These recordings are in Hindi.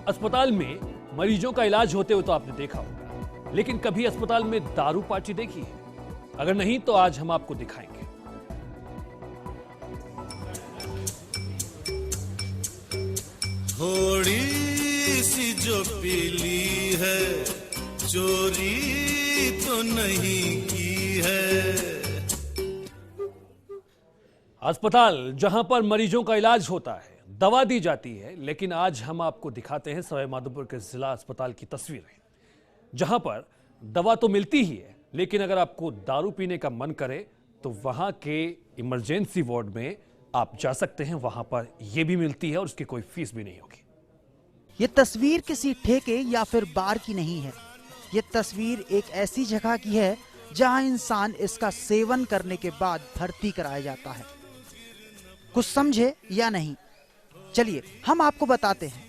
अस्पताल में मरीजों का इलाज होते हुए तो आपने देखा होगा, लेकिन कभी अस्पताल में दारू पार्टी देखी है? अगर नहीं तो आज हम आपको दिखाएंगे। थोड़ी सी जो पीली है, चोरी तो नहीं की है। अस्पताल जहां पर मरीजों का इलाज होता है, दवा दी जाती है, लेकिन आज हम आपको दिखाते हैं सवाईमाधोपुर के जिला अस्पताल की तस्वीरें, जहां पर दवा तो मिलती ही है, लेकिन अगर आपको दारू पीने का मन करे तो वहां के इमरजेंसी वार्ड में आप जा सकते हैं। वहां पर यह भी मिलती है और उसकी कोई फीस भी नहीं होगी। ये तस्वीर किसी ठेके या फिर बार की नहीं है। ये तस्वीर एक ऐसी जगह की है जहां इंसान इसका सेवन करने के बाद भर्ती कराया जाता है। कुछ समझे या नहीं, चलिए हम आपको बताते हैं।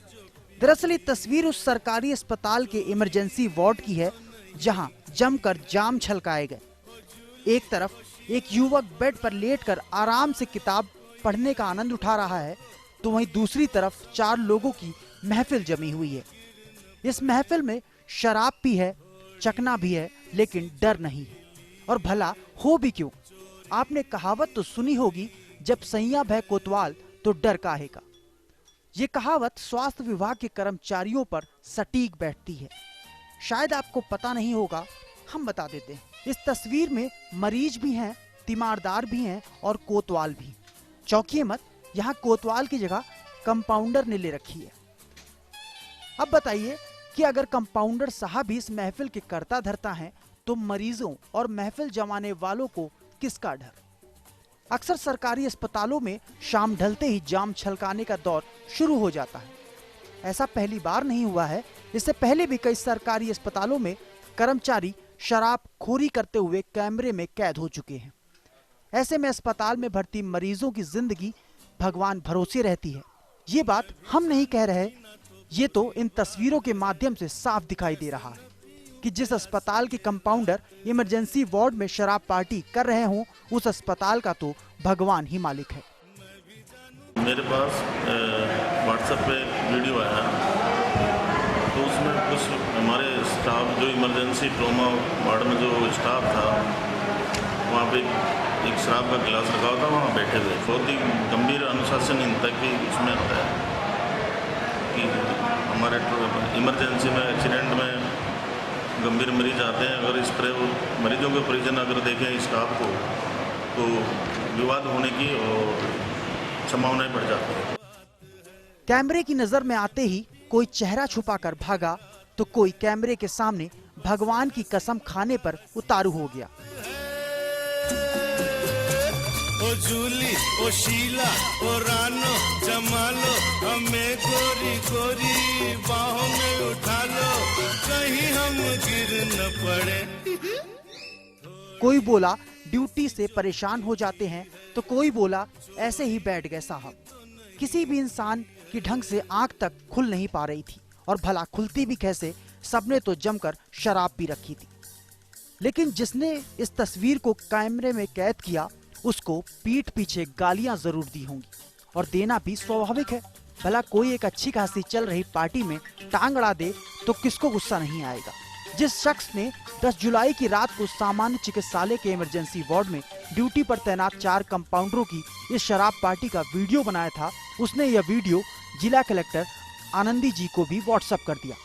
दरअसल ये तस्वीर उस सरकारी अस्पताल के इमरजेंसी वार्ड की है जहां जमकर जाम छलकाए गए। एक तरफ एक युवक बेड पर लेटकर आराम से किताब पढ़ने का आनंद उठा रहा है, तो वहीं दूसरी तरफ 4 लोगों की महफिल जमी हुई है। इस महफिल में शराब भी है, चखना भी है, लेकिन डर नहीं है। और भला हो भी क्यों? आपने कहावत तो सुनी होगी, जब सैया भय कोतवाल तो डर काहे का। ये कहावत स्वास्थ्य विभाग के कर्मचारियों पर सटीक बैठती है। शायद आपको पता नहीं होगा, हम बता देते हैं। इस तस्वीर में मरीज भी हैं, तीमारदार भी हैं और कोतवाल भी। चौंकिए मत, यहाँ कोतवाल की जगह कंपाउंडर ने ले रखी है। अब बताइए कि अगर कंपाउंडर साहब भी इस महफिल के कर्ता धर्ता हैं, तो मरीजों और महफिल जमाने वालों को किसका डर? अक्सर सरकारी अस्पतालों में शाम ढलते ही जाम छलकाने का दौर शुरू हो जाता है। ऐसा पहली बार नहीं हुआ है, इससे पहले भी कई सरकारी अस्पतालों में कर्मचारी शराब खोरी करते हुए कैमरे में कैद हो चुके हैं। ऐसे में अस्पताल में भर्ती मरीजों की जिंदगी भगवान भरोसे रहती है। ये बात हम नहीं कह रहे, ये तो इन तस्वीरों के माध्यम से साफ दिखाई दे रहा है कि जिस अस्पताल के कंपाउंडर इमरजेंसी वार्ड में शराब पार्टी कर रहे हों, उस अस्पताल का तो भगवान ही मालिक है। मेरे पास व्हाट्सएप पे वीडियो आया, तो उसमें कुछ हमारे स्टाफ जो इमरजेंसी ट्रॉमा वार्ड में जो स्टाफ था, वहाँ पे एक शराब का गिलास रखा हुआ था, वहाँ बैठे हुए। बहुत ही गंभीर अनुशासनहीनता की उसमें होता है कि हमारे इमरजेंसी में एक्सीडेंट में गंभीर मरीज आते हैं, अगर इस तरह मरीजों के परिजन अगर देखें स्टाफ को, तो विवाद होने की और संभावनाएं बढ़ जाती है। कैमरे की नजर में आते ही कोई चेहरा छुपाकर भागा, तो कोई कैमरे के सामने भगवान की कसम खाने पर उतारू हो गया। ओ जूली, ओ शीला, ओ रानो, जमालो, हमें गोरी गोरी बाहों में उठा लो, कहीं हम गिर न पड़े। कोई बोला ड्यूटी से परेशान हो जाते हैं, तो कोई बोला ऐसे ही बैठ गए साहब। किसी भी इंसान की ढंग से आंख तक खुल नहीं पा रही थी, और भला खुलती भी कैसे? सबने तो जमकर शराब पी रखी थी। लेकिन जिसने इस तस्वीर को कैमरे में कैद किया, उसको पीठ पीछे गालियां जरूर दी होंगी, और देना भी स्वाभाविक है। भला कोई एक अच्छी खासी चल रही पार्टी में टांग अड़ा दे तो किसको गुस्सा नहीं आएगा? जिस शख्स ने 10 जुलाई की रात को सामान्य चिकित्सालय के इमरजेंसी वार्ड में ड्यूटी पर तैनात 4 कंपाउंडरों की इस शराब पार्टी का वीडियो बनाया था, उसने यह वीडियो जिला कलेक्टर आनंदी जी को भी व्हाट्सएप कर दिया।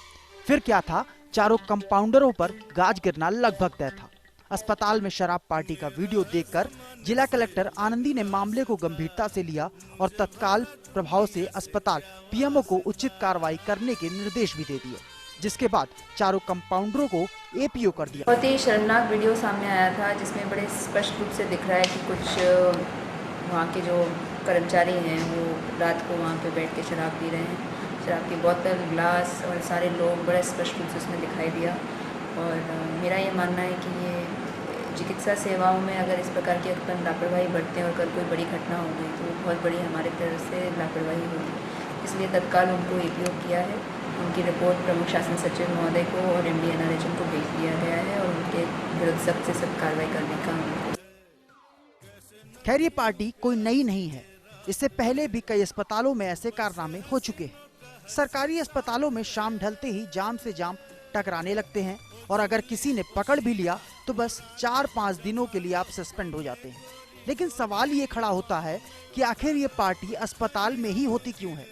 फिर क्या था, चारों कंपाउंडरों पर गाज गिरना लगभग तय था। अस्पताल में शराब पार्टी का वीडियो देखकर जिला कलेक्टर आनंदी ने मामले को गंभीरता से लिया और तत्काल प्रभाव से अस्पताल पीएमओ को उचित कार्रवाई करने के निर्देश भी दे दिए, जिसके बाद चारों कंपाउंडरों को एपीओ कर दिया। बहुत ही शर्मनाक वीडियो सामने आया था, जिसमें बड़े स्पष्ट रूप से दिख रहा है कि कुछ वहाँ के जो कर्मचारी हैं वो रात को वहाँ पे बैठ के शराब पी रहे हैं। शराब की बोतल, गिलास और सारे लोग बड़े स्पष्ट रूप से उसमें दिखाई दिया। और मेरा ये मानना है कि ये चिकित्सा सेवाओं में अगर इस प्रकार की अपन लापरवाही बरतें और अगर कोई बड़ी घटना हो गई तो बहुत बड़ी हमारे तरफ से लापरवाही होगी। इसलिए तत्काल उनको एपीओ किया है। उनकी रिपोर्ट प्रमुख शासन सचिव महोदय को और एमडी एनआरएचएम को भेज दिया गया है और उनके विरुद्ध सख्त से सख्त कार्रवाई करने का। खैर ये पार्टी कोई नई नहीं है, इससे पहले भी कई अस्पतालों में ऐसे कारनामे हो चुके हैं। सरकारी अस्पतालों में शाम ढलते ही जाम से जाम टकराने लगते हैं और अगर किसी ने पकड़ भी लिया तो बस 4-5 दिनों के लिए आप सस्पेंड हो जाते हैं। लेकिन सवाल ये खड़ा होता है कि आखिर ये पार्टी अस्पताल में ही होती क्यों है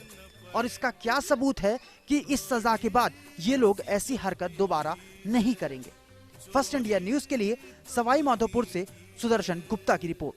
और इसका क्या सबूत है कि इस सजा के बाद ये लोग ऐसी हरकत दोबारा नहीं करेंगे। फर्स्ट इंडिया न्यूज के लिए सवाई माधोपुर से सुदर्शन गुप्ता की रिपोर्ट।